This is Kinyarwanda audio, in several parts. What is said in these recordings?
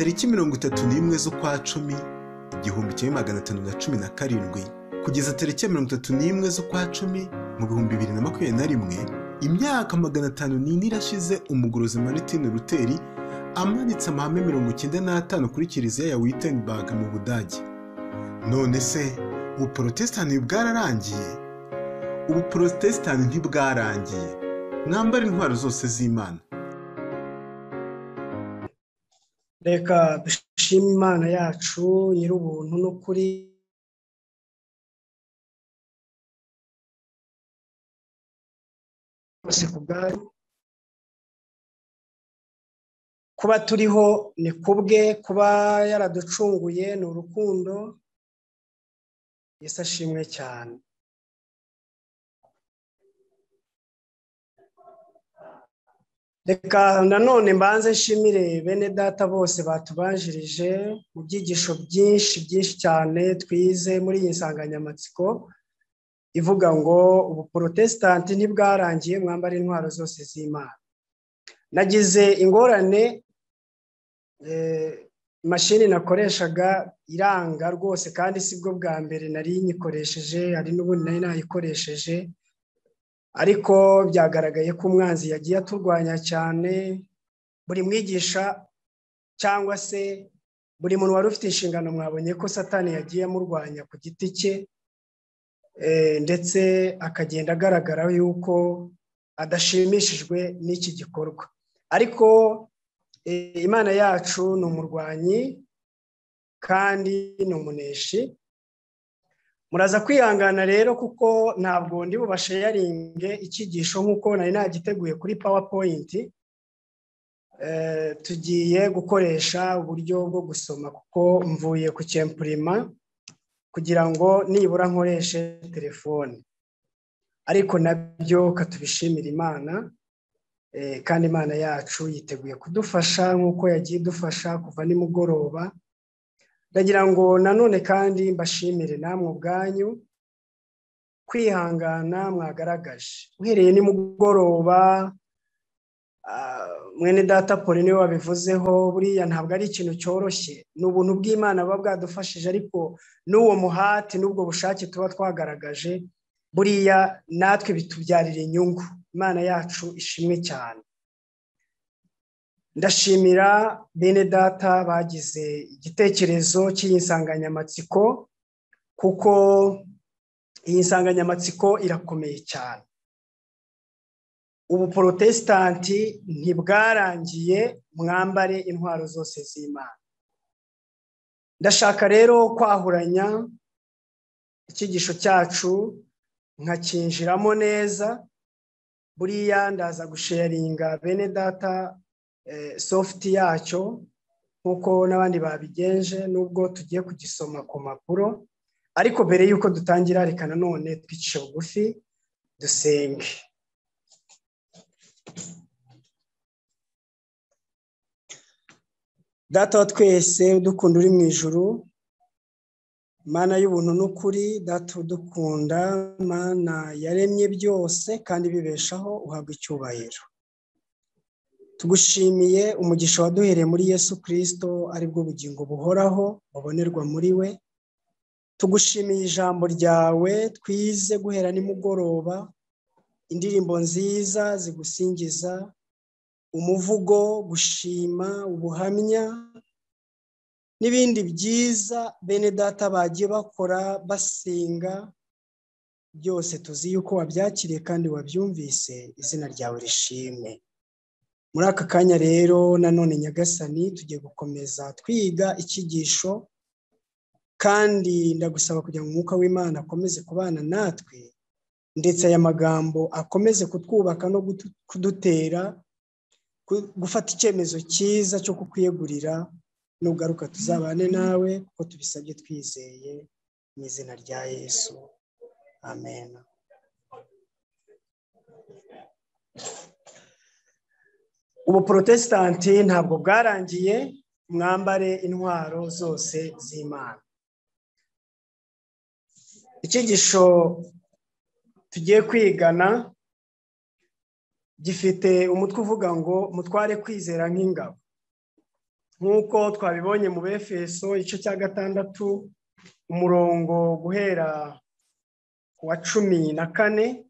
tariki 31 z'ukwa cumi 1517 kugeza tariki 31 z'ukwa cumi 2021, imyaka 504 irashize umugorozi Martin Luther amanitse amahame 95 kuri kiliziya ya Wittenberg mu Budage. None se ubuprotestani bwararangiye? Ubuprotestani ntibwarangiye. Mwambare intwaro zose z'Imana. Reka dushime Imana yacu nyir'ubuntu n'ukuri, bose kubwayo. Kuba turiho ni kubwe, kuba yaraducunguye ni urukundo. Yesu ashimwe cyane. Reka nanone mbanze nshimire bene data bose batubanjirije mu byigisho byinshi cyane twize muri iyi nsanganyamatsiko ivuga ngo ubuprotestani ntibwarangiye, mwambare intwaro zose z'Imana. Nagize ingorane, mashini nakoreshaga iranga rwose, kandi sibwo bwa mbere nari nyikoresheje, hari n'ubundi nari nayikoresheje, ariko byagaragaye ko umwanzi yagiye aturwanya cyane. Buri mwigisha cyangwa se buri muntu wari ufite inshingano, mwabonye ko Satani yagiye amurwanya ku giti cye, ndetse akagenda agaragara yuko adashimishijwe n'iki gikorwa. Ariko Imana yacu ni umurwanyi kandi ni umuneshi. Muraza kwihangana rero, kuko ntabwo ndi bubasharinge icyigisho nk'uko nari nagiteguye kuri PowerPoint. Tugiye gukoresha uburyo bwo gusoma, kuko mvuye ku cyempurima kugira ngo nibura nkoreshe telefone. Ariko nabyo katubishimira Imana, kandi Imana yacu yiteguye kudufasha nk'uko yagiye idufasha kuva nimugoroba. Ndagira ngo nanone kandi mbashimire namwe ubwanyu kwihangana mwagaragaje uhereye nimugoroba. Mwene data Paul niwe wabivuzeho, buriya ntabwo ari ikintu cyoroshye, ni ubuntu bw'Imana buba bwadufashije, ariko n'uwo muhati n'ubwo bushake tuba twagaragaje buriya natwe bitubyarira inyungu. Imana yacu ishimwe cyane. Ndashimira bene data bagize igitekerezo cy'iyi nsanganyamatsiko, kuko iyi nsanganyamatsiko irakomeye cyane. Ubuprotestani ntibwarangiye, mwambare intwaro zose z'Imana. Ndashaka rero kwahuranya icyigisho cyacu nkakinjiramo neza. Buriya ndaza gusharinga bene data soft yacyo nkuko n'abandi babigenje, nubwo tugiye kugisoma ku mpapuro. Ariko mbere yuko dutangira, reka nanone twicishe bugufi dusenge. Data wa twese udukunda uri mu ijuru, Mana y'ubuntu n'ukuri, Data udukunda, Mana yaremye byose kandi bibeshaho, uhabwa icyubahiro. Tugushimiye umugisha waduhereye muri Yesu Kristo, aribwo bugingo buhoraho bubonerwa muri we. Tugushimiye ijambo ryawe twize guhera nimugoroba, indirimbo nziza zigusingiza, umuvugo, gushima, ubuhamya n'ibindi byiza bene data bagiye bakora basenga. Byose tuzi yuko wabyakiriye kandi wabyumvise, izina ryawe rishimwe. Muri aka kanya rero nanone Nyagasani, tugiye gukomeza twiga icyigisho, kandi ndagusaba kugira ngo umwuka w'Imana akomeze kubana natwe, ndetse aya magambo akomeze kutwubaka no kudutera gufata icyemezo cyiza cyo kukwiyegurira. Nugaruka tuzabane nawe, kuko tubisabye twizeye mu izina rya Yesu, amen. Ubuprotestani ntabwo bwarangiye, mwambare intwaro zose z'Imana. Icyigisho tugiye kwigana gifite umutwe uvuga ngo mutware kwizera nk'ingabo. nk'uko twabibonye mu Befeso igice cya 6 umurongo guhera ku wa 14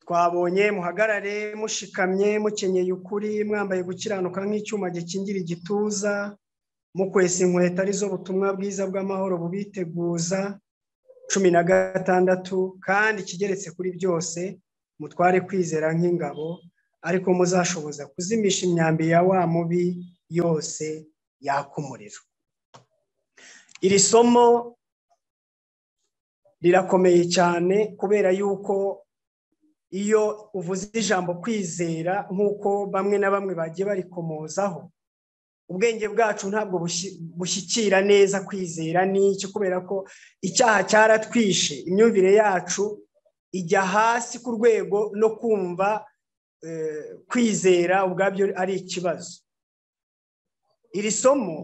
twabonye muhagarare mushikamye mukenyeye ukuri mwambaye gukiranuka nk'icyuma gikingira igituza mukwesa inkweto arizo butumwa bwiza bw'amahoro bubiteguza. 16 kandi kigeretse kuri byose mutware kwizera nk'ingabo ariko muzashoboza kuzimisha imyambi ya wa mubi yose yaka umuriro. Iri somo rirakomeye cyane kubera yuko iyo uvuze ijambo kwizera nk'uko bamwe na bamwe bagiye barikomozaho, ubwenge bwacu ntabwo bushyikira neza kwizera n'icyo, kubera ko icyaha cyaratwishe, imyumvire yacu ijya hasi ku rwego no kumva kwizera ubwabyo ari ikibazo. Iri somo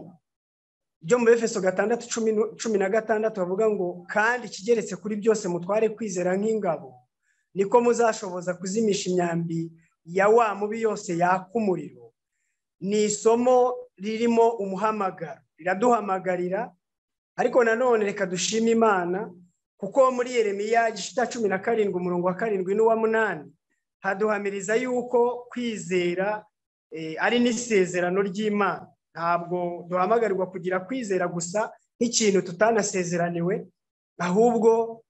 ryo mu Efeso 6:16 bavuga ngo kandi kigeretse kuri byose mutware kwizera nk'ingabo niko muzashoboza kuzimisha imyambi ya wa mubi yose yaka umuriro. Ni isomo ririmo umuhamagaro, riraduhamagarira, ariko nanone reka dushime Imana kuko muri Yeremiya 17 umurongo wa 7 n'uwa 8 haduhamiriza yuko kwizera ari n'isezerano ry'Imana. Ntabwo duhamagarirwa kugira kwizera gusa nk'ikintu tutanasezeraniwe, ahubwo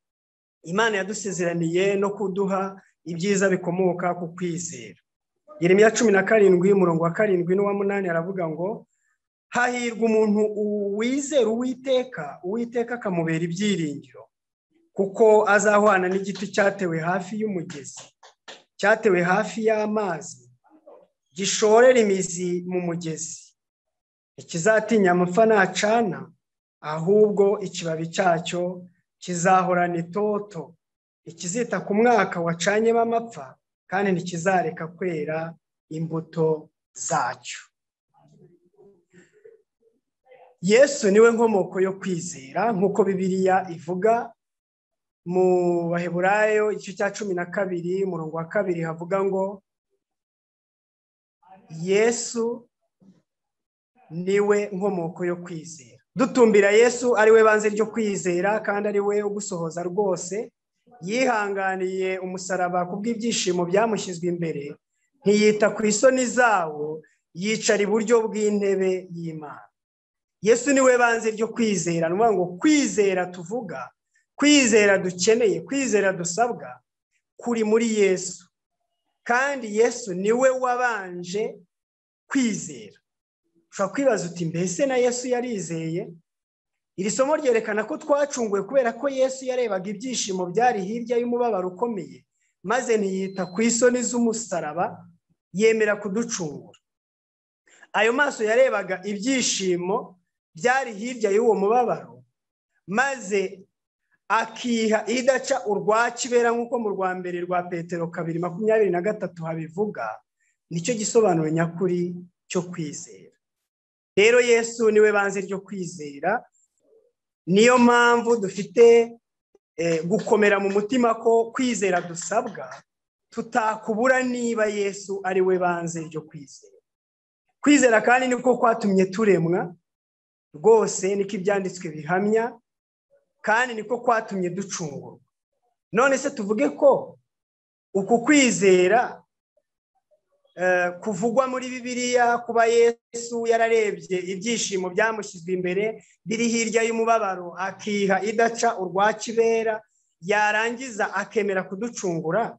Imana yadusezeraniye no kuduha ibyiza bikomoka ku kwizera. Yeremiya 17 umurongo wa 7 n'uwa 8 aravuga ngo hahirwa umuntu wizera Uwiteka akamubera ibyiringiro, kuko azahwana n'igiti cyatewe hafi y'umugezi, cyatewe hafi y'amazi, gishorera imizi mu mugezi, ikizatinya amapfa nacana, ahubwo ikibabi cyacyo kizahorana itoto, ikizita ku mwaka wacanyemo amapfa kandi ntikizareka kwera imbuto zacyo. Yesu niwe nkomoko yo kwizera nk'uko Bibiliya ivuga mu Baheburayo igice cya 12 umurongo wa 2 havuga ngo Yesu niwe nkomoko yo kwizera. Dutumbira Yesu ari we banze ryo kwizera kandi ari we ugusohoza rwose. Yihanganiye umusaraba kubw'ibyishimo byamushyizwe imbere, ntiyita ku isoni zawo, yicara iburyo bw'intebe y'Imana. Yesu niwe banze ryo kwizera. Nuvuga ngo kwizera tuvuga, kwizera dukeneye, kwizera dusabwa kuri muri Yesu, kandi Yesu niwe wabanje kwizera. Ushobora kwibaza uti mbese na Yesu yarizeye? Iri somo ryerekana ko twacunguwe kubera ko Yesu yarebaga ibyishimo byari hirya y'umubabaro ukomeye, maze ntiyita ku isoni z'umusaraba, yemera kuducungura. Ayo maso yarebaga ibyishimo byari hirya y'uwo mubabaro, maze akiha idaca urwa kibera nk'uko mu rwa mbere rwa Petero 2:23 habivuga. Nicyo gisobanuro nyakuri cyo kwizera. Rero Yesu niwe banze ryo kwizera. Niyo mpamvu dufite gukomera mu mutima ko kwizera dusabwa tutakubura niba Yesu ari we banze ryo kwizera. Kwizera kandi niko kwatumye turemwa rwose, niko ibyanditswe bihamya, kandi niko kwatumye ducungurwa. None se tuvuge ko uku kwizera kuvugwa muri Bibiliya, kuba Yesu yararebye ibyishimo byamushyizwe imbere biri hirya y'umubabaro, akiha idaca urwa kibera, yarangiza akemera kuducungura,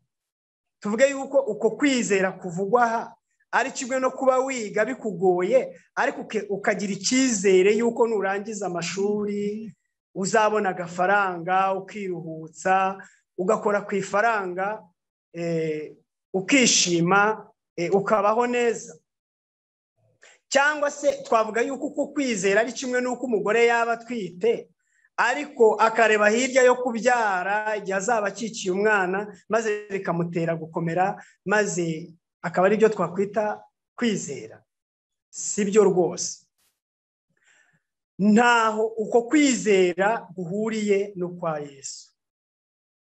tuvuge yuko uko kwizera kuvugwa aha ari kimwe no kuba wiga bikugoye ariko ukagira icyizere yuko nurangiza amashuri uzabona agafaranga, ukiruhutsa, ugakora ku ifaranga, ukishima, ukabaho neza. Cyangwa se twavuga yuko uko kwizera ari kimwe n'uko umugore yaba atwite ariko akareba hirya yo kubyara igihe azaba akikiye umwana, maze bikamutera gukomera, maze akaba ari byo twakwita kwizera. Si byo rwose. Ntaho uko kwizera guhuriye no kwa Yesu.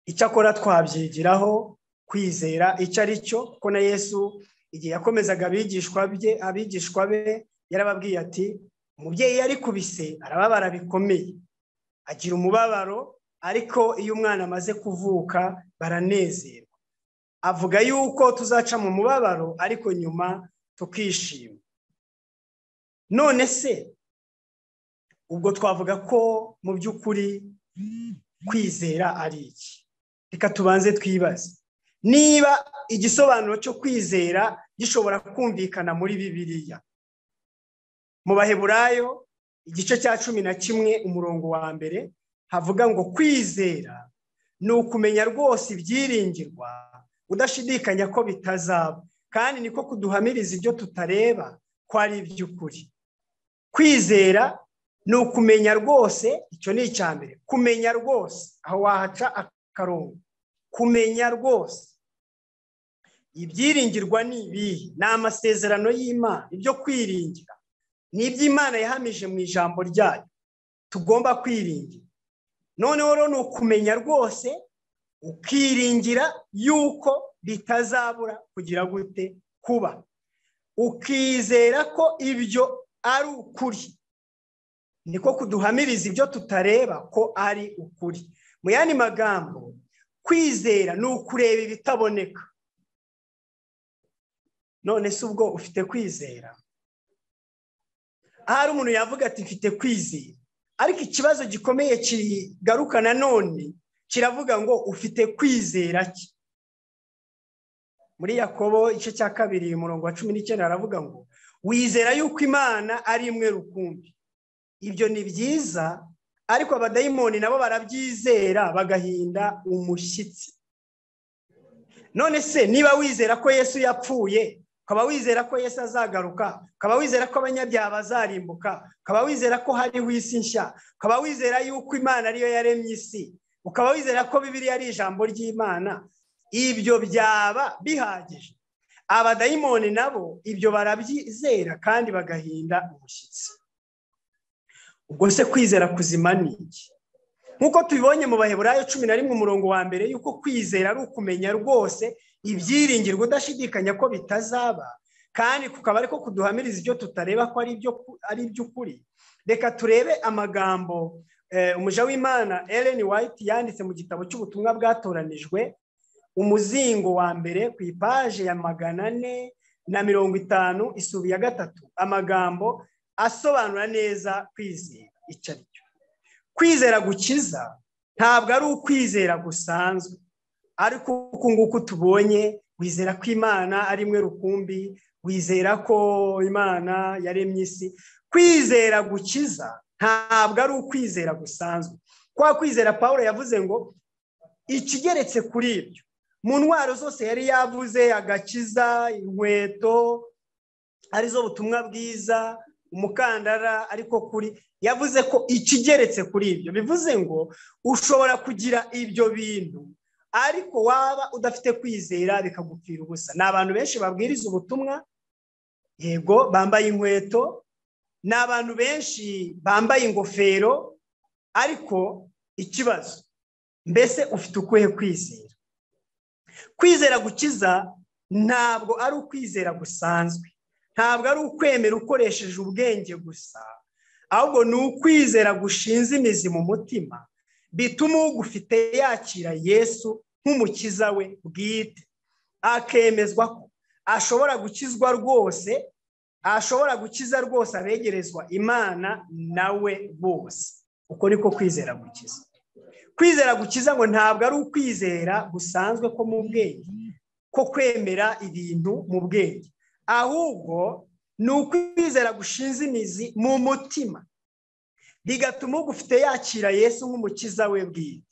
Icyakora twabyigiraho kwizera icyo ari cyo, ko na Yesu igihe yakomezaga abigishwa be yarababwiye ati umubyeyi yari kubise arababara bikomeye, agira umubabaro, ariko iyo umwana amaze kuvuka baranezerwa. Avuga yuko tuzaca mu mubabaro ariko nyuma tukishima. None se ubwo twavuga ko mu by'ukuri kwizera ari iki? Reka tubanze twibaze niba igisobanuro cyo kwizera gishobora kumvikana muri Bibiliya. Mu Baheburayo igice cya 11 umurongo wa mbere havuga ngo kwizera ni ukumenya rwose ibyiringirwa udashidikanya ko bitazaba, kandi niko kuduhamiriza ibyo tutareba ko ari iby'ukuri. Kwizera ni ukumenya rwose, icyo ni icya mbere, kumenya rwose, aho wahaca akarongo, kumenya rwose ibyiringirwa ni ibihe, ni amasezerano y'Imana, ibyo kwiringira ni iby'Imana yahamije mu ijambo ryayo tugomba kwiringira. Noneho rero ni ukumenya rwose ukiringira yuko bitazabura kugira gute kuba, ukizera ko ibyo ari ukuri, niko kuduhamiriza ibyo tutareba ko ari ukuri. Mu yandi magambo, kwizera ni ukureba ibitaboneka. None se ubwo ufite kwizera? Ahari umuntu yavuga ati mfite kwizera, ariko ikibazo gikomeye kigaruka nanone kiravuga ngo ufite kwizera ki? Muri Yakobo igice cya 2 umurongo wa 19 aravuga ngo wizera yuko Imana ari imwe rukumbi. Ibyo ni byiza, ariko abadayimoni nabo barabyizera bagahinda umushyitsi. None se niba wizera ko Yesu yapfuye, ukaba wizera ko Yesu azagaruka, ukaba wizera ko abanyabyaha bazarimbuka, ukaba wizera ko hariho isi nshya, ukaba wizera yuko Imana ariyo yaremye isi, ukaba wizera ko Bibiliya ari ijambo ry'Imana, ibyo byaba bihagije. Abadayimoni nabo ibyo barabyizera kandi bagahinda umushyitsi. Ubwo se kwizera kuzima ni iki? Nkuko tubibonye mu Baheburayo 11 umurongo wa mbere yuko kwizera ari ukumenya rwose ibyiringirwa udashidikanya ko bitazaba, kandi kukaba ariko kuduhamiriza ibyo tutareba ko ari iby'ukuri. Reka turebe amagambo umuja w'Imana Ellen White yanditse mu gitabo cy'ubutumwa bwatoranijwe, umuzingo wa mbere ku ipaje ya 450 isubi ya 3, amagambo asobanura neza kwizera icyo ari cyo. Kwizera gukiza ntabwo ari ukwizera gusanzwe, ariko uku nguku tubonye, wizera ko Imana ari imwe rukumbi, wizera ko Imana yaremye isi. Kwizera gukiza ntabwo ari ukwizera gusanzwe. Kwa kwizera Pawulo yavuze ngo ikigeretse kuri ibyo, mu ntwaro zose yari yavuze, agakiza, inkweto arizo butumwa bwiza, umukandara, ariko kuri yavuze ko ikigeretse kuri ibyo, bivuze ngo ushobora kugira ibyo bintu ariko waba udafite kwizera bikagupfira ubusa. Ni abantu benshi babwiriza ubutumwa, yego bambaye inkweto, ni abantu benshi bambaye ingofero, ariko ikibazo, mbese ufite ukuhe kwizera? Kwizera gukiza ntabwo ari ukwizera gusanzwe, ntabwo ari ukwemera ukoresheje ubwenge gusa, ahubwo ni ukwizera gushinze imizi mu mutima, bituma ugufite yakira Yesu nk'umukiza we bwite, akemezwa ko ashobora gukizwa rwose, ashobora gukiza rwose abegerezwa Imana nawe bose. Uko niko kwizera gukiza. Kwizera gukiza ngo ntabwo ari ukwizera gusanzwe ko mu bwenge, ko kwemera ibintu mu bwenge, ahubwo ni ukwizera gushinze imizi mu mutima, bigatuma ugufite yakira Yesu nk'umukiza we bwite,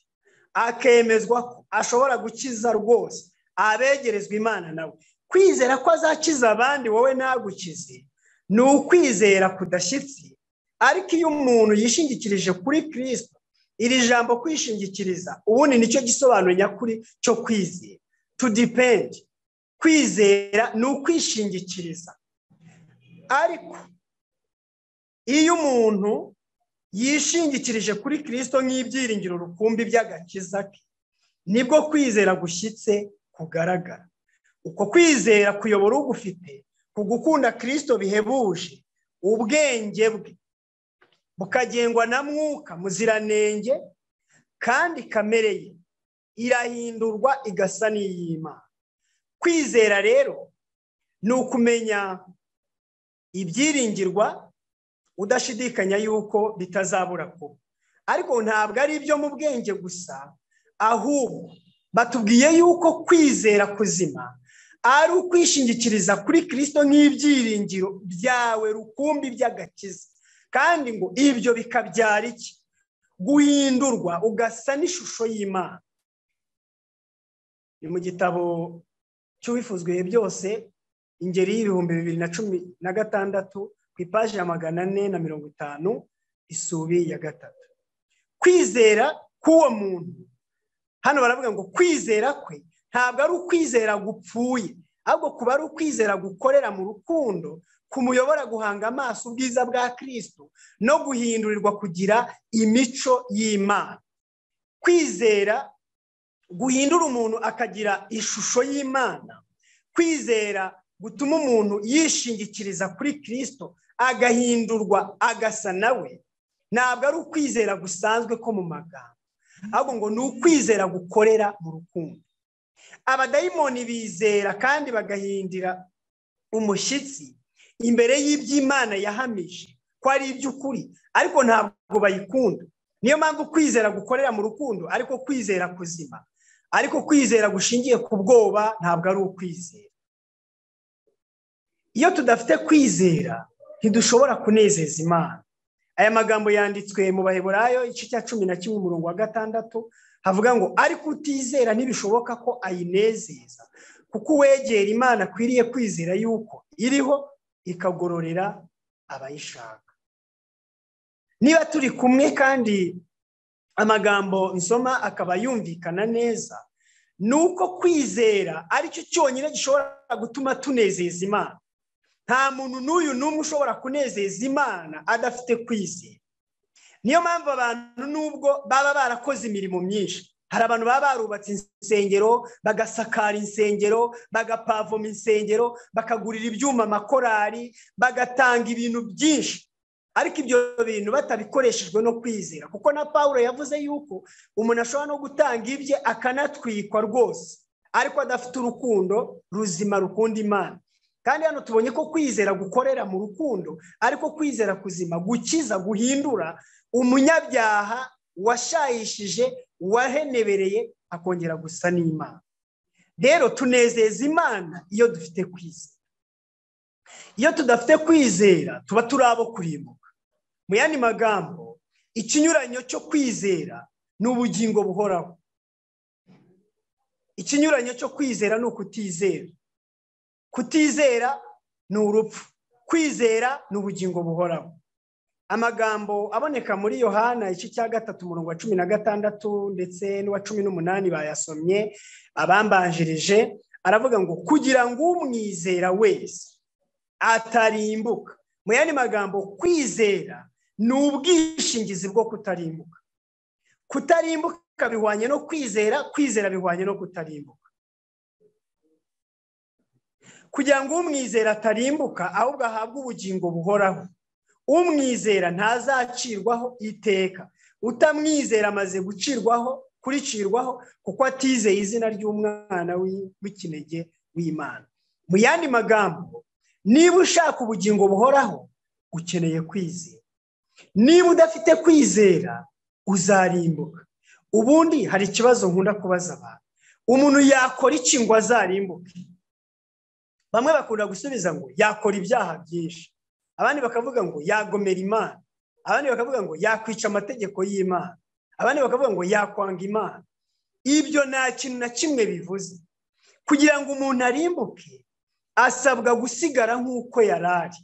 akemezwa ko ashobora gukiza rwose abegerezwa Imana nawe. Kwizera ko azakiza abandi wowe ntagukize ni ukwizera kudashyitsi, ariko iyo umuntu yishingikirije kuri Kristo, iri jambo kwishingikiriza ubundi nicyo gisobanuro nyakuri cyo kwizera. To depend, kwizera ni ukwishingikiriza. Ariko iyo umuntu yishingikirije kuri Kristo nk'ibyiringiro rukumbi by'agakiza ke, nibwo kwizera gushyitse kugaragara. Uko kwizera kuyobora ugufite kugukunda Kristo bihebuje, ubwenge bwe bukagengwa na mwuka muziranenge, kandi kamere ye irahindurwa igasa n'iy'Imana. Kwizera rero ni ukumenya ibyiringirwa udashidikanya yuko bitazabura kuba. Ariko ntabwo ari ibyo mu bwenge gusa, ahubwo batubwiye yuko kwizera kuzima ari ukwishingikiriza kuri Kristo nk'ibyiringiro byawe rukumbi by'agakiza. Kandi ngo ibyo bikabyara iki? Guhindurwa ugasa n'ishusho y'Imana. Ni mu gitabo cy'Uwifuzwe byose, Ingeri y'ibihumbi 2016, ku ipaji ya 450, isubi ya 3. Kwizera k'uwo muntu, hano baravuga ngo kwizera kwe ntabwo ari ukwizera gupfuye, ahubwo kuba ari ukwizera gukorera mu rukundo, kumuyobora guhanga amaso ubwiza bwa Kristo no guhindurirwa kugira imico y'Imana. Kwizera guhindura umuntu akagira ishusho y'Imana. Kwizera gutuma umuntu yishingikiriza kuri Kristo agahindurwa agasa nawe. Ntabwo ari ukwizera gusanzwe ko mu magambo, ahubwo ngo ni ukwizera gukorera mu rukundo. Abadayimoni bizera kandi bagahindira umushyitsi imbere y'iby'Imana yahamije ko ari iby'ukuri, ariko ntabwo bayikunda. Niyo mpamvu kwizera gukorera mu rukundo ariko kwizera kuzima. Ariko kwizera gushingiye ku bwoba ntabwo ari ukwizera. Iyo tudafite kwizera ntidushobora kunezeza Imana. Aya magambo yanditswe mu Baheburayo igice cya 11 umurongo wa 6, havuga ngo ariko utizera ntibishoboka ko ayinezeza, kuko uwegera Imana akwiriye kwizera yuko iriho ikagororera abayishaka. Niba turi kumwe kandi amagambo nsoma akaba yumvikana neza, nuko kwizera ari cyo cyonyine gishobora gutuma tunezeza Imana. Nta muntu n'uyu n'umwe ushobora kunezeza Imana adafite kwizera. Niyo mpamvu abantu nubwo baba barakoze imirimo myinshi, hari abantu baba barubatse insengero, bagasakara insengero, bagapavoma insengero, bakagurira ibyuma amakorari, bagatanga ibintu byinshi, ariko ibyo bintu batabikoreshejwe no kwizera. Kuko na Paulo yavuze yuko umuntu ashobora no gutanga ibye akanatwikwa rwose, ariko adafite urukundo ruzima rukunda Imana. Kandi hano tubonye ko kwizera gukorera mu rukundo, ariko kwizera kuzima gukiza, guhindura umunyabyaha washayishije, wahenebereye, akongera gusa n'Imana. Rero tunezeza Imana iyo dufite kwizera. Iyo tudafite kwizera tuba turi abo kurimbuka. Mu yandi magambo, ikinyuranyo cyo kwizera ni ubugingo buhoraho. Ikinyuranyo cyo kwizera ni ukutizera. Kutizera ni urupfu, kwizera ni ubugingo buhoraho. Amagambo aboneka muri Yohana igice cya 3 umurongo wa 16 ndetse n'uwa 18 bayasomye abambanjirije, aravuga ngo kugira ngo umwizera wese atarimbuka. Mu yandi magambo, kwizera ni ubwishingizi bwo kutarimbuka. Kutarimbuka bihwanye no kwizera, kwizera bihwanye no kutarimbuka. Kugira ngo umwizera atarimbuka ahubwo ahabwe ubugingo buhoraho. Umwizera ntazacirwaho iteka. Utamwizera amaze kuricirwaho kuko atizeye izina ry'umwana w'ikinege w'Imana. Mu yandi magambo, niba ushaka ubugingo buhoraho ukeneye kwizera. Niba udafite kwizera uzarimbuka. Ubundi hari ikibazo nkunda kubaza abantu. Umuntu yakora iki ngo azarimbuke? Bamwe bakunda gusubiza ngo yakora ibyaha byinshi. Abandi bakavuga ngo yagomera Imana. Abandi bakavuga ngo yakwica amategeko y'Imana. Abandi bakavuga ngo yakwanga Imana. Ibyo nta kintu na kimwe bivuze. Kugira ngo umuntu arimbuke asabwa gusigara nk'uko yarari.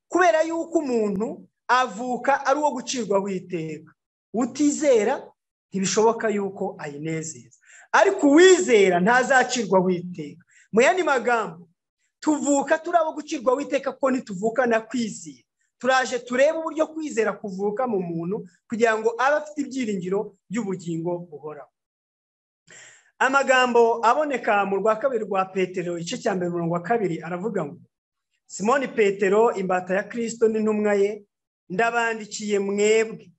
Kubera yuko umuntu avuka ari uwo gucirwaho iteka. Utizera ntibishoboka yuko ayinezeza. Ariko uwizera ntazacirwaho iteka. Mu yandi magambo, tuvuka turabo gucirwaho iteka ko ntituvuka na kwizera. Turaje turebe uburyo kwizera kuvuka mu muntu kugira ngo abe afite ibyiringiro by'ubugingo buhoraho. Amagambo aboneka mu rwa 2 rwa Petero igice cya 2 aravuga ngo Simoni Petero imbata ya Kristo n'intumwa ye, ndabandikiye mwebwe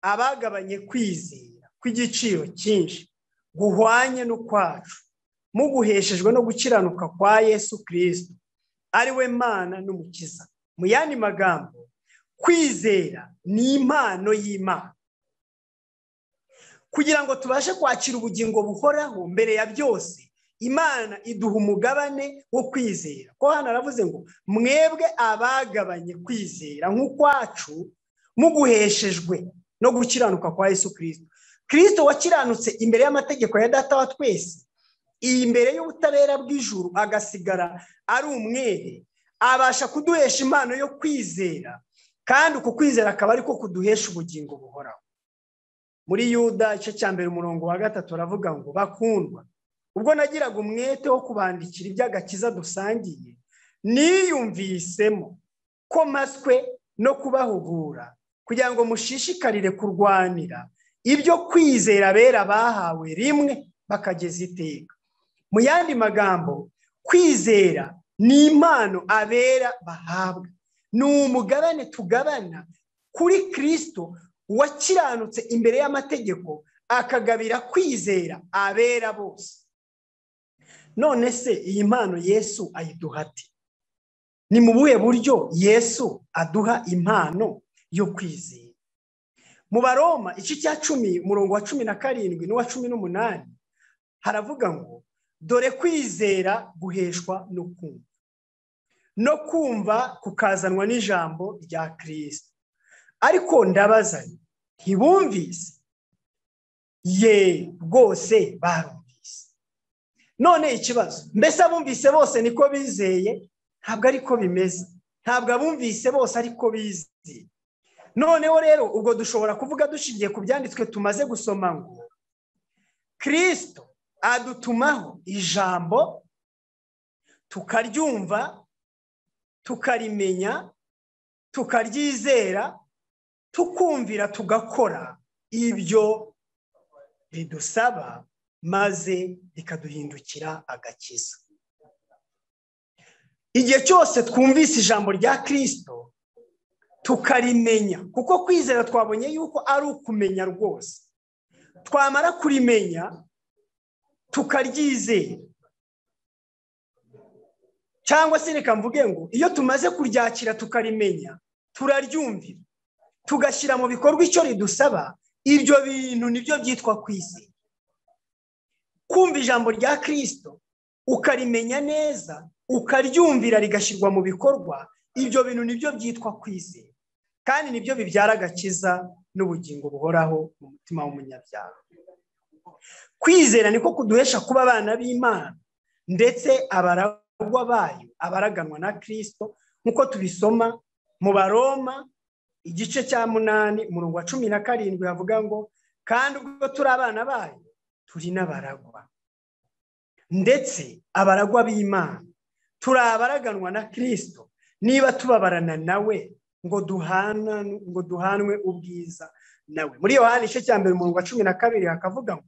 abagabanye kwizera kw'igiciro cyinshi guhwanye n'ukwacu, muguheshejwe no gukiranuka kwa Yesu Kristo ari we Mana n'Umukiza. Mu yandi magambo, kwizera ni impano y'Imana. Kugira ngo tubashe kwakira ubugingo buhoraho, mbere ya byose Imana iduha umugabane wo kwizera. Ko hano aravuze ngo mwebwe abagabanye kwizera nk'ukwacu, muguheshejwe no gukiranuka kwa Yesu Kristo. Kristo wakiranutse imbere y'amategeko ya Data wa twese, imbere y'ubutabera bw'ijuru, agasigara ari umwere, abasha kuduhesha impano yo kwizera, kandi uku kwizera akaba ariko kuduhesha ubugingo buhoraho. Muri Yuda igice cya 1:3 aravuga ngo bakundwa, ubwo nagiraga umwete wo kubandikira iby'agakiza dusangiye, niyumvisemo ko maswe no kubahugura kugira ngo mushishikarire kurwanira ibyo kwizera abera bahawe rimwe bakageza iteka. Mu yandi magambo, kwizera ni impano abera bahabwa, ni umugabane tugabana kuri Kristo wakiranutse imbere y'amategeko, akagabira kwizera abera bose. None se iyi mpano Yesu ayiduha ate? Ni mu buhe buryo Yesu aduha impano yo kwizera? Mu Baroma igice cya 10:17 n'uwa 18 haravuga ngo dore kwizera guheshwa no kumva, no kumva kukazanwa n'ijambo rya Kristo. Ariko ndabaza, ntibumvise? Ye, rwose barumvise. None ikibazo, mbese abumvise bose niko bizeye? Ntabwo ariko bimeze. Ntabwo abumvise bose ariko bizeye. Noneho rero ubwo dushobora kuvuga dushingiye ku byanditswe tumaze gusoma ngo Kristo adutumaho ijambo, tukaryumva, tukarimenya, tukaryizera, tukumvira, tugakora ibyo bidusaba, maze bikaduhindukira agakiza. Igihe cyose twumvise ijambo rya Kristo tukarimenya, kuko kwizera twabonye yuko ari ukumenya rwose, twamara kurimenya tukaryizera, cyangwa se reka mvuge ngo iyo tumaze kuryakira tukarimenya, turaryumvira, tugashyira mu bikorwa icyo ridusaba, ibyo bintu nibyo byitwa kwizera. Kumva ijambo rya Kristo ukarimenya neza, ukaryumvira rigashyirwa mu bikorwa, ibyo bintu nibyo byitwa kwizera, kandi nibyo bibyara agakiza n'ubugingo buhoraho mu mutima w'umunyabyaha. Kwizera niko kuduhesha kuba abana b'Imana, ndetse abaragwa bayo, abaraganwa na Kristo, nk'uko tubisoma mu Baroma igice cya 8:17 havuga ngo kandi ubwo turi abana bayo turi n'abaragwa, ndetse abaragwa b'Imana turi abaraganwa na Kristo, niba tubabarana nawe ngo duhanwe ubwiza nawe. Muri Yohana igice cya 1:12 hakavuga ngo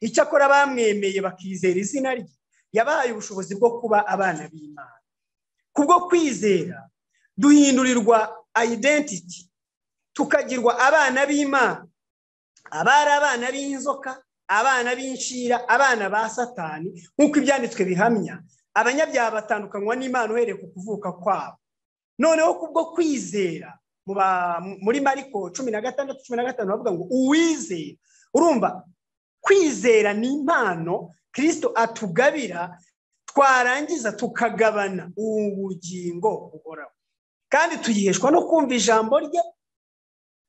icyakora bamwemeye bakizera izina rye, yabahaye ubushobozi bwo kuba abana b'Imana. Kubwo kwizera duhindurirwa identity, tukagirwa abana b'Imana. Abari abana b'inzoka, abana b'inshira, abana ba Satani, nk'uko ibyanditswe bihamya, abanyabyaha batandukanywa n'Imana uhereye ku kuvuka kwabo. Noneho kubwo kwizera, muri Mariko 16:15 bavuga ngo uwizera. Urumva, kwizera ni impano Kristo atugabira, twarangiza tukagabana ubugingo buhoraho, kandi tuyiheshwa no kumva ijambo rye.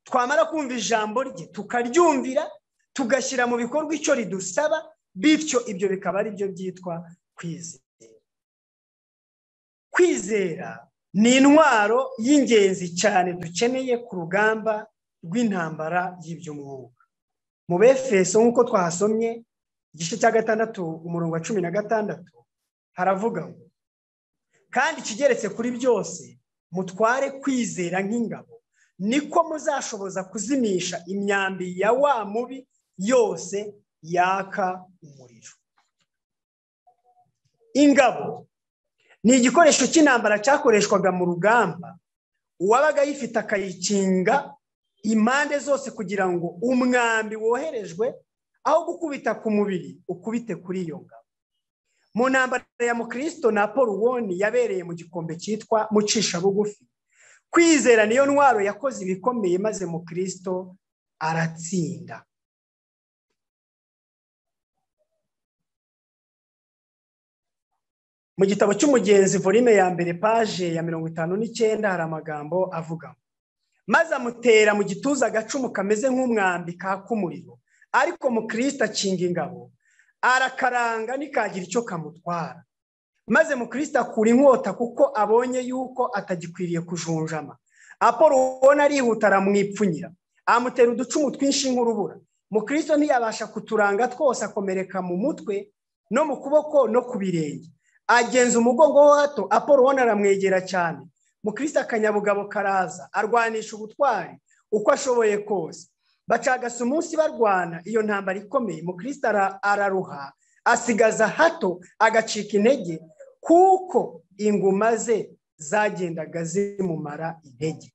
Twamara kumva ijambo rye tukaryumvira, tugashyira mu bikorwa icyo ridusaba, bityo ibyo bikaba ari byo byitwa kwizera. Kwizera ni intwaro y'ingenzi cyane dukeneye ku rugamba rw'intambara y'iby'umwuka. Mu Befeso nk'uko twahasomye igice cya 6:16 haravuga ngo kandi ikigeretse kuri byose mutware kwizera nk'ingabo, niko muzashoboza kuzimisha imyambi ya wa mubi yose yaka umuriro. Ingabo ni igikoresho cy'intambara cyakoreshwaga mu rugamba, uwabaga yifite akayikinga impande zose kugira ngo umwambi woherejwe aho gukubita ku mubiri ukubite kuri iyo ngabo. Mu ntambara ya Mukristo Napoleon yabereye mu gikombe cyitwa mucisha bugufi. Kwizera niyo ntwaro yakoze ibikomeye maze Mukristo aratsinda. Mu gitabo cy'umugenzi volume ya mbere page ya 59 hari amagambo avuga: maze amutera mu gituza agacumu kameze nk'umwambi kakumuriro, ariko Mukristo akinga ingabo arakaranga nikagira icyo kamutwara. Maze Mukristo akura inkota kuko abonye yuko atagikwiriye kujunjama. Apoloni arihuta aramwipfunyira, amutera uducumu twinshi nk'urubura. Mukristo ntiyabasha kuturanga twose, akomereka mu mutwe no mu kuboko no ku birenge. Agenza umugongo ho hato, Apoloni aramwegera cyane. Mukristo akanyabugabo karaza, arwanisha ubutwari uko ashoboye kose. Bacagasa umunsi barwana iyo ntambara ikomeye. Mukristo araruha, asigaza hato agacika intege kuko inguma ze zagendaga zimumara intege.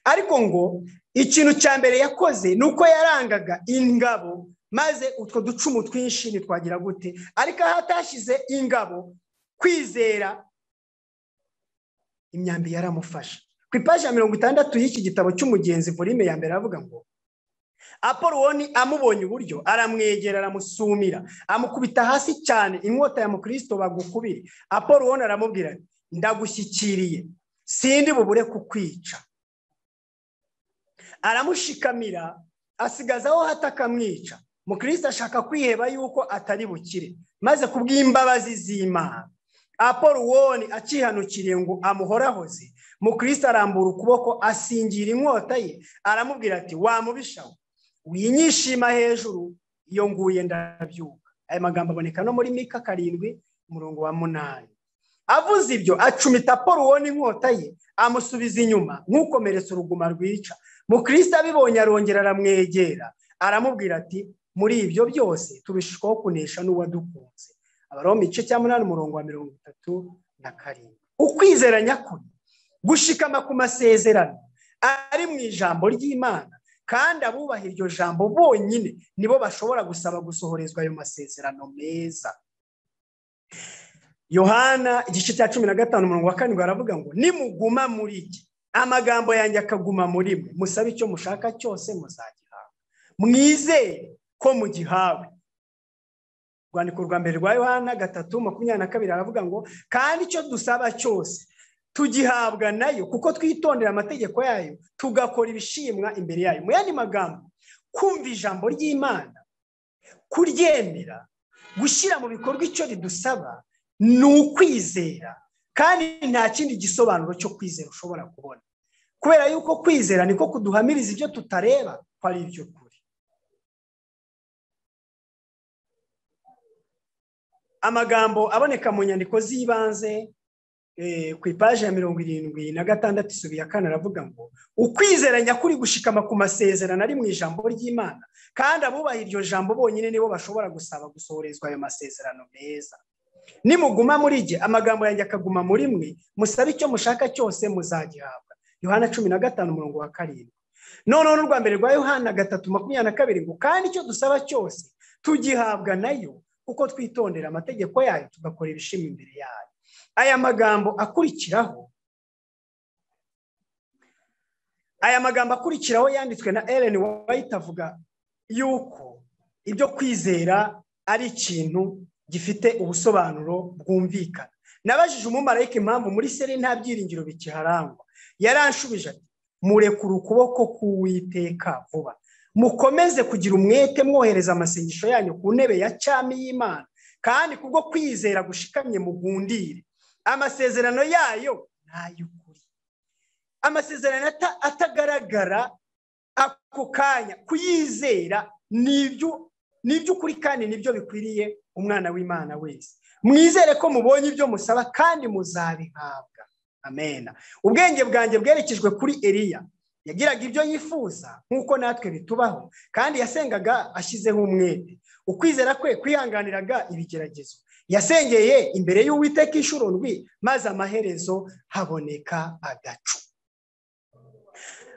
Ariko ngo ikintu cya mbere yakoze nuko yarangaga ingabo, maze utwo ducumu twinshi nitwagira gute. Ariko hatashize ingabo, kwizera imyambi yaramufasha. Ku ipaji ya 60 y'iki gitabo cy'umugenzi volume ya mbere avuga ngo Apoloni amubonye uburyo aramwegera aramusumira, amukubita hasi cyane, inkota ya Mukristo bagukubire. Apoloni aramubwira ati ndagushyikiriye, sindi bubure kukwica. Aramushikamira, asigazaho hatakamwica. Mukristo ashaka kwiheba yuko atari bukire, maze kubw'imbabazi z'Imana Apoloni akihanukiriye ngo amuhorahoze. Mukristo arambura ukuboko asingira inkota ye, aramubwira ati wamubishaho, winyishima hejuru, iyo nguye ndabyuka. Aya magambo aboneka no muri Mika 7:8. Avuze ibyo acumita Apoloni inkota ye, amusubiza inyuma nk'ukomeretse uruguma rwica. Mukristo abibonye arongera aramwegera, aramubwira ati muri ibyo byose turushaho kunesha n'uwadukunze. Abaroma 8:37. Ukwizera nyakuri gushikama ku masezerano ari mu ijambo ry'Imana, kandi abubaha iryo jambo bonyine nibo bashobora gusaba gusohorezwa ayo masezerano meza. Yohana 15:4 aravuga ngo nimuguma muri iki, amagambo yanjye akaguma muri mwe, musabe icyo mushaka cyose muzagihabwa. Mwizere ko mugihawe. Rwandiko rwa mbere rwa Yohana 3:22 aravuga ngo kandi icyo dusaba cyose tugihabwa nayo, kuko twitondera amategeko yayo tugakora ibishimwa imbere yayo. Mu yandi magambo, kumva ijambo ry'Imana, kuryemera, gushyira mu bikorwa icyo ridusaba, ni ukwizera. Kandi nta kindi gisobanuro cyo kwizera ushobora kubona, kubera yuko kwizera niko kuduhamiriza ibyo tutareba ko ari ibyo kuri. Amagambo aboneka mu nyandiko z'ibanze ku ipaji ya 76 isubi ya 4 aravuga ngo ukwizera nyakuri gushikama ku masezerano ari mu ijambo ry'Imana, kandi abubaha iryo jambo bonyine nibo bashobora gusaba gusohorezwa ayo masezerano meza. Nimuguma muri jye, amagambo yanjye akaguma muri mwe, musabe icyo mushaka cyose muzagihabwa. Yohana 15:7. None n'urwa mbere rwa Yohana 3:22 ngo kandi icyo dusaba cyose tugihabwa nayo, kuko twitondera amategeko yayo tugakora ibishimwa imbere yayo. Aya magambo akurikiraho yanditswe na Ellen White avuga yuko ibyo kwizera ari ikintu gifite ubusobanuro bwumvikana. Nabajije umumarayika impamvu muri seri nta byiringiro bikiharangwa. Yaranshubije ati murekura ukuboko k'Uwiteka vuba, mukomeze kugira umwete mwohereza amasengesho yanyu ku ntebe ya cyami y'Imana, kandi kubwo kwizera gushikamye mugundire. Amasezerano yayo ntayukuri, amasezerano atagaragara ako kanya. Kuyizera nibyo ukuri, kandi nibyo bikwiriye umwana w'Imana wese. Mwizere ko mubonye ibyo musaba kandi muzabihabwa. Amen. Ubwenge bwanjye bwerekejwe kuri Eliya, yagiraga ibyo yifuza nk'uko natwe bitubaho, kandi yasengaga ashyizeho umwete. ukwizera kwe kwihanganiraga ibigeragezo. Yasengeye imbere y'Uwiteka inshuro ndwi, maze amaherezo haboneka agacu.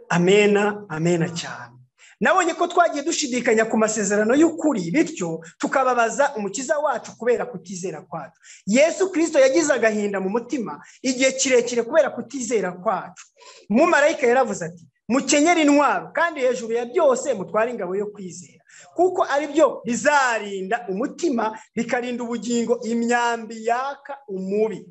Amena, amena cyane. Nabonye ko twagiye dushidikanya ku masezerano y'ukuri, bityo tukababaza umukiza wacu kubera kutizera kwacu. Yesu Kristo yagize agahinda mu mutima igihe kirekire kubera kutizera kwacu. Umumarayika yaravuze ati, mukenyere intwaro kandi hejuru ya byose mutware ingabo yo kwizera, kuko ari byo bizarinda umutima bikarinda ubugingo imyambi yaka umubi.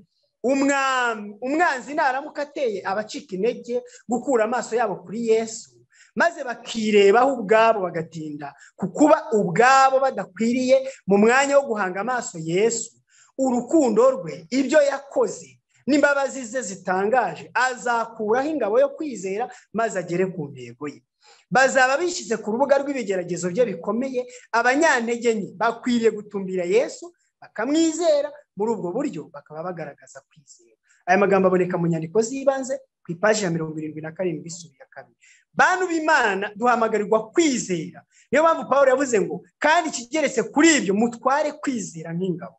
Umwanzi naramuka ateye abacika intege gukura amaso yabo kuri Yesu, maze bakirebaho ubwabo bagatinda kukuba ubwabo badakwiriye mu mwanya wo guhanga amaso Yesu, urukundo rwe, ibyo yakoze n'imbabazi ze zitangaje, azakuraho ingabo yo kwizera maze agere ku ntego ye. Bazaba bishyize ku rubuga rw'ibigeragezo bye bikomeye. Abanyantege nke bakwiriye gutumbira Yesu bakamwizera, muri ubwo buryo bakaba bagaragaza kwizera. Aya magambo aboneka mu nyandiko z'ibanze ku ipaji ya 77 isubiye kabiri. Bantu b'Imana duhamagarirwa kwizera. Niyo mpamvu Pawulo yavuze ngo kandi kigeretse kuri ibyo mutware kwizera nk'ingabo.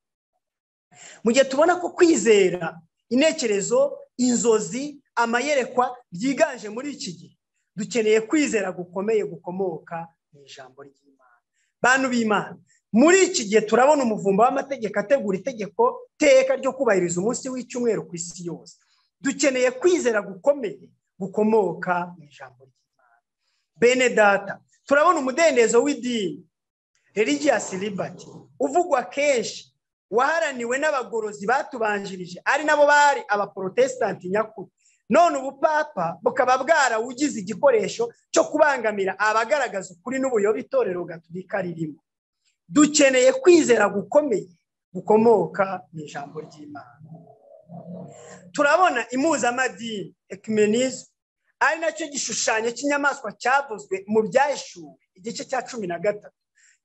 Mu gihe tubona ko kwizera, intekerezo, inzozi, amayerekwa byiganje muri iki gihe, dukeneye kwizera gukomeye gukomoka mu ijambo ry'Imana. Bantu b'Imana, muri iki gihe turabona umuvumba w'amategeko ategura itegeko teka ryo kubahiriza umunsi w'icyumweru ku isi yose. Dukeneye kwizera gukomeye gukomoka mu ijambo ry'Imana. Bene data, turabona umudendezo w'idini, religious liberty, uvugwa kenshi, waharaniwe n'abagorozi batubanjirije, ari nabo bari abaprotestanti nyakuri. None ubupapa bukaba bwarawugize igikoresho cyo kubangamira abagaragaza ukuri n'ubuyobe itorero gatolika ririmo. Dukeneye kwizera gukomeye gukomoka mu ijambo ry'Imana. Turabona impuzamadini, ecumenism, ari nacyo gishushanyo cy'inyamaswa cyavuzwe mu Byahishuwe igice cya 13,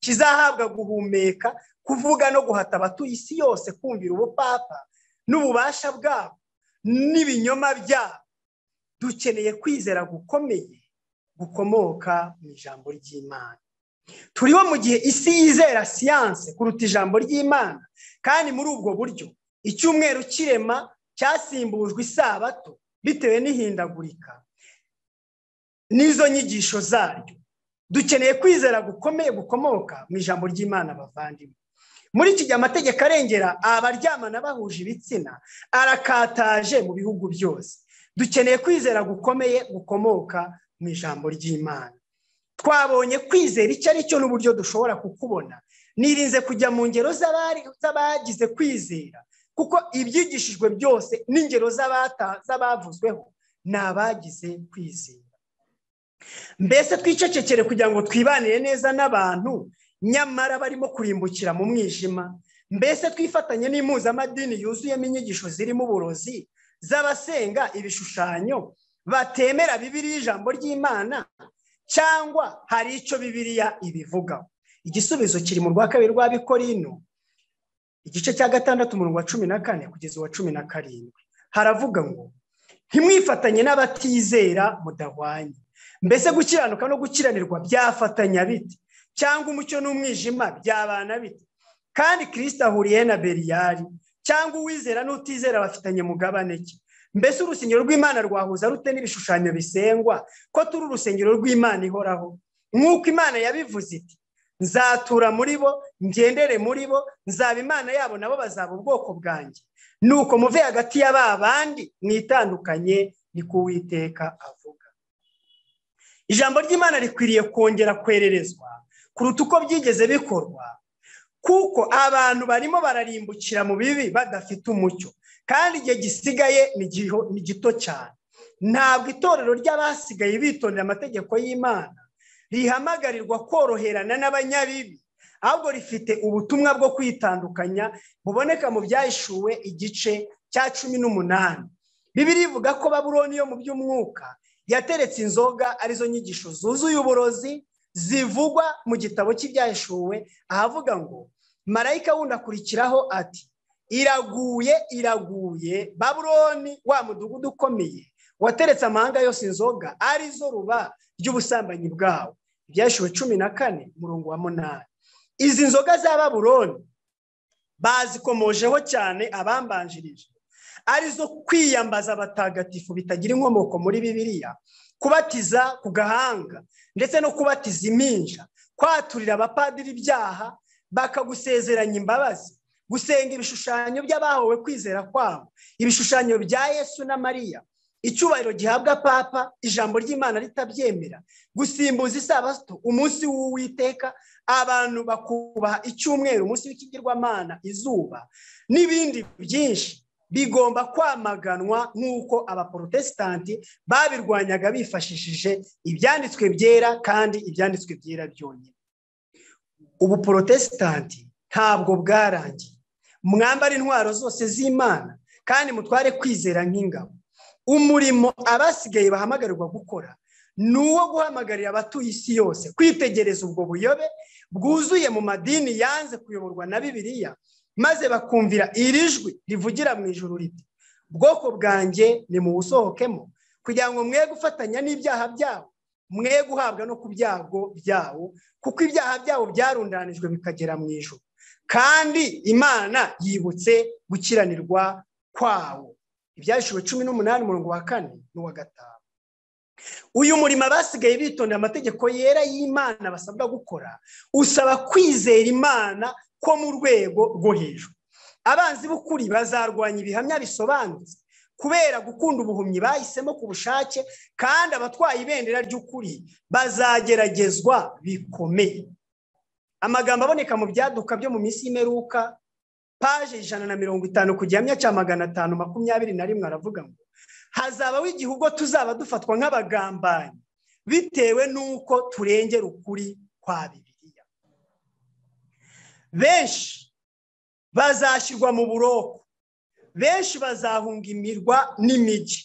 kizahabwa guhumeka, kuvuga no guhata abatuye isi yose kumvira ubupapa n'ububasha bwabo n'ibinyoma byabo. Dukeneye kwizera gukomeye gukomoka mu ijambo ry'Imana. Turiho mu gihe isi yizera siyanse kuruta ijambo ry'Imana, kandi muri ubwo buryo icyumweru kirema cyasimbujwe isabato bitewe n'ihindagurika n'izo nyigisho zaryo. Dukeneye kwizera gukomeye gukomoka mu ijambo ry'Imana. Bavandimwe, muri iki gihe amategeko arengera abaryamana bahuje ibitsina arakataje mu bihugu byose. Dukeneye kwizera gukomeye gukomoka mu ijambo ry'Imana. Twabonye kwizera icyo ari cyo n'uburyo dushobora kukubona. Nirinze kujya mu ngero z'abagize kwizera, kuko ibyigishijwe byose n'ingero z'abavuzweho ni abagize kwizera. Mbese twicecekere kugira ngo twibanire neza n'abantu nyamara barimo kurimbukira mu mwijima? Mbese twifatanye n'impuzamadini yuzuyemo inyigisho zirimo uburozi, z'abasenga ibishushanyo, batemera Bibiliya ijambo ry'Imana, cyangwa hari icyo Bibiliya ibivugaho? Igisubizo kiri mu rwa kabiri rw'Abikorino igice cya 6 umurongo wa 14 kugeza uwa 17. Haravuga ngo, ntimwifatanye n'abatizera mudahwanye. Mbese gukiranuka no gukiranirwa byafatanya bite? Cyangwa umucyo n'umwijima byabana bite? Kandi Kristo ahuriye na Beliyali? Cyangwa uwizera n'utizera bafitanye mugabane ki? Mbese urusengero rw'Imana rwahuza rute n'ibishushanyo bisengwa, ko turi urusengero rw'Imana ihoraho? Nk'uko Imana yabivuze iti, nzatura muri bo, ngendere muri bo, nzaba Imana yabo nabo bazaba ubwoko bwanjye. Nuko muve hagati y'aba bandi mwitandukanye, niko Uwiteka avuga. Ijambo ry'Imana rikwiriye kongera kwererezwa kuruta uko byigeze bikorwa, kuko abantu barimo bararimbukira mu bibi badafite umucyo, kandi igihe gisigaye ni gito cyane. Ntabwo itorero ry'abasigaye bitondera amategeko y'Imana rihamagarirwa koroherana n'abanyabibi, ahubwo rifite ubutumwa bwo kwitandukanya buboneka mu Byahishuwe igice cya 18. Bibiliya ivuga ko Babuloni yo mu by'umwuka yateretse inzoga, arizo nyigisho zuzuye uburozi zivugwa mu gitabo cy'Ibyahishuwe, ahavuga ngo marayika wundi akurikiraho ati, iraguye iraguye Babuloni, wa mudugudu ukomeye wateretse amahanga yose inzoga, arizo ruba ry'ubusambanyi bwawo. Ibyahishuwe 14 umurongo wa 8. izi nzoga za Babuloni bazikomojeho cyane abambanjirije, arizo kwiyambaza abatagatifu bitagira inkomoko muri Bibiliya, kubatiza ku gahanga ndetse no kubatiza impinja, kwaturira abapadiri ibyaha bakagusezeranya imbabazi, gusenga ibishushanyo by'abahowe kwizera kwabo, ibishushanyo bya Yesu na Mariya, icyubahiro gihabwa papa, ijambo ry'Imana ritabyemera, gusimbuza isabato, umunsi w'Uwiteka, abantu bakubaha icyumweru, umunsi w'ikigirwamana, izuba n'ibindi byinshi bigomba kwamaganwa nk'uko abaprotestanti babirwanyaga bifashishije ibyanditswe byera, kandi ibyanditswe byera byonyine. Ubu protestanti ntabwo bwarangiye. Mwambara intwaro zose z'Imana kandi mutware kwizera nk'ingabo. Umurimo abasigaye bahamagarirwa gukora ni uwo guhamagarira abatuye isi yose kwitegereza ubwo buyobe bwuzuye mu madini yanze kuyoborwa na Bibiliya, maze bakumvira iri jwi rivugira mu ijuru riti, bwoko bwanjye ni mu busohokemo, kugira ngo mwe gufatanya n'ibyaha byabo, mwe guhabwa no ku byago byawo, kuko ibyaha byabo byarundanijwe bikagera mu ijuru, kandi Imana yibutse gukiranirwa kwawo. Ibyahishuriwe 18:4 n'uwa5. Uyu murimo basigaye bitondera amategeko yera y'Imana basabwa gukora usaba kwizera Imana ko mu rwego rwo hejuru. Abanzi b'ukuri bazarwanya ibihamya bisobanutse kubera gukunda ubuhumyi bahisemo ku bushake, kandi abatwaye ibendera ry'ukuri bazageragezwa bikomeye. Amagambo aboneka mu byaduka byo mu minsi y'imperuka, paje 150 ku gihamya cya 521 aravuga ngo hazabaho igihe ubwo tuzaba dufatwa nk'abagambanyi bitewe n'uko turengera ukuri kwa Bibiliya. Benshi bazashyirwa mu buroko, benshi bazahunga imirwa n'imijyi,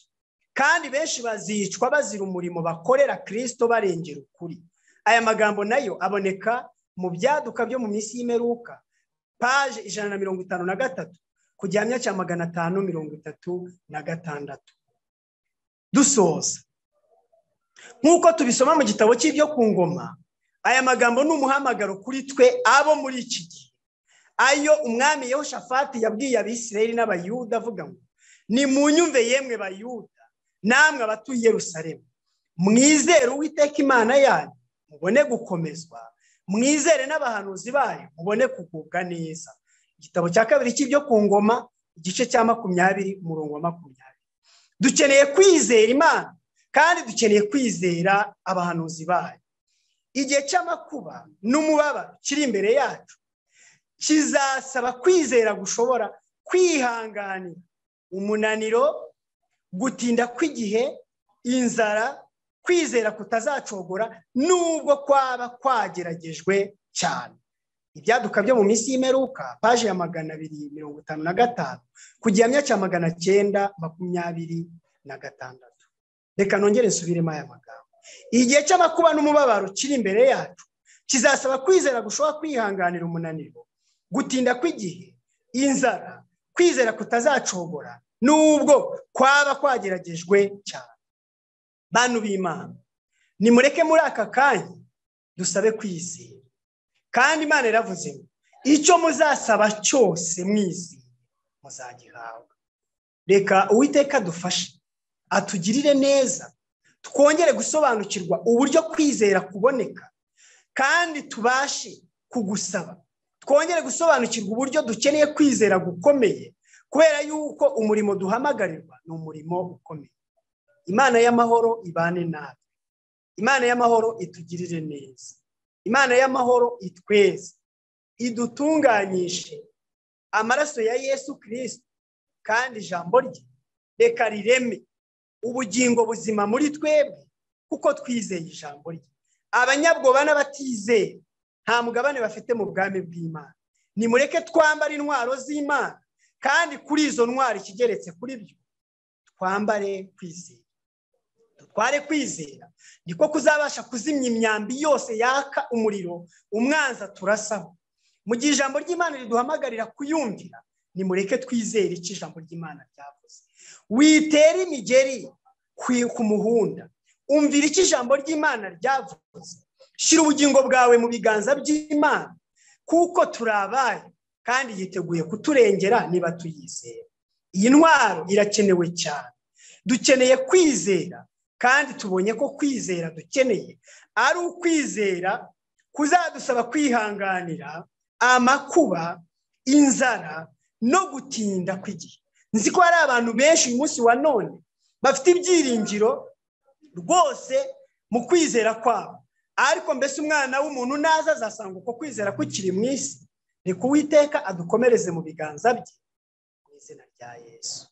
kandi benshi bazicwa bazira umurimo bakorera Kristo barengera ukuri. Aya magambo nayo aboneka mu byaduka byo mu minsi y'imperuka, paje 153 ku gihamya cya 536. Dusoza, nk'uko tubisoma mu gitabo cy'ibyo ku ngoma, aya magambo ni umuhamagaro kuri twe abo muri iki gihe, ayo umwami Yehoshafati yabwiye Abisirayeli n'Abayuda avuga ngo, ni munyumve yemwe Bayuda namwe abatuye Yerusalemu, mwizere Uwiteka Imana yanyu mubone gukomezwa, mwizere n'abahanuzi bayo mubone kugubwa neza. Igitabo cya 2 cy'ibyo ku ngoma, igice cya 20:20. Dukeneye kwizera Imana kandi dukeneye kwizera abahanuzi bayo. Igihe cy'amakuba n'umubabaro kiri imbere yacu kizasaba kwizera gushobora kwihanganira umunaniro, gutinda kw'igihe, inzara, kwizera kutazacogora nubwo kwaba kwageragejwe cyane. Ibyaduka byo mu minsi y'imperuka, paje ya 255 ku gihamya cya 926. Reka nongere nsubiremo aya magambo. Igihe cy'amakuba n'umubabaro kiri imbere yacu kizasaba kwizera gushobora kwihanganira umunaniro, gutinda kw'igihe, inzara, kwizera kutazacogora nubwo kwaba kwageragejwe cyane. Bantu b'Imana, nimureke muri aka kanya dusabe kwizera, kandi Imana iravuze ngo icyo muzasaba cyose mwizeye muzagihabwa. Reka Uwiteka dufashe atugirire neza, twongere gusobanukirwa uburyo kwizera kuboneka, kandi tubashe kugusaba twongere gusobanukirwa uburyo dukeneye kwizera gukomeye, kubera yuko umurimo duhamagarirwa ni umurimo ukomeye. Imana y'amahoro ibane natwe. Imana y'amahoro itugirire neza. Imana y'amahoro itweze, idutunganyishe amaraso ya Yesu Kristo, kandi ijambo rye reka rireme ubugingo buzima muri twebwe kuko twizeye ijambo rye. Abanyabwoba n'abatizeye nta mugabane bafite mu bwami bw'Imana. Nimureke twambare intwaro z'Imana, kandi kuri izo ntwaro ikigeretse kuri byo twambare kwizera. Dutware kwizera niko kuzabasha kuzimya imyambi yose yaka umuriro umwanzi turasaho. Mu gihe ijambo ry'Imana riduhamagarira kuyumvira, nimureke twizere icyo ijambo ry'Imana ryavuze. Witera imigeri ku muhunda, umvira icyo ijambo ry'Imana ryavuze. Shira ubugingo bwawe mu biganza by'Imana, kuko turabaye kandi yiteguye kuturengera niba tuyizera. Iyi ntwaro irakenewe cyane. Dukeneye kwizera, kandi tubonye ko kwizera dukeneye ari ukwizera kuzadusaba kwihanganira amakuba, inzara no gutinda kw'igihe. Nzi ko hari abantu benshi uyu munsi wa none bafite ibyiringiro rwose mu kwizera kwabo, ariko mbese umwana w'umuntu naza azasanga uko kwizera kukiri mu isi. Reka Uwiteka adukomereze mu biganza bye mu izina rya Yesu.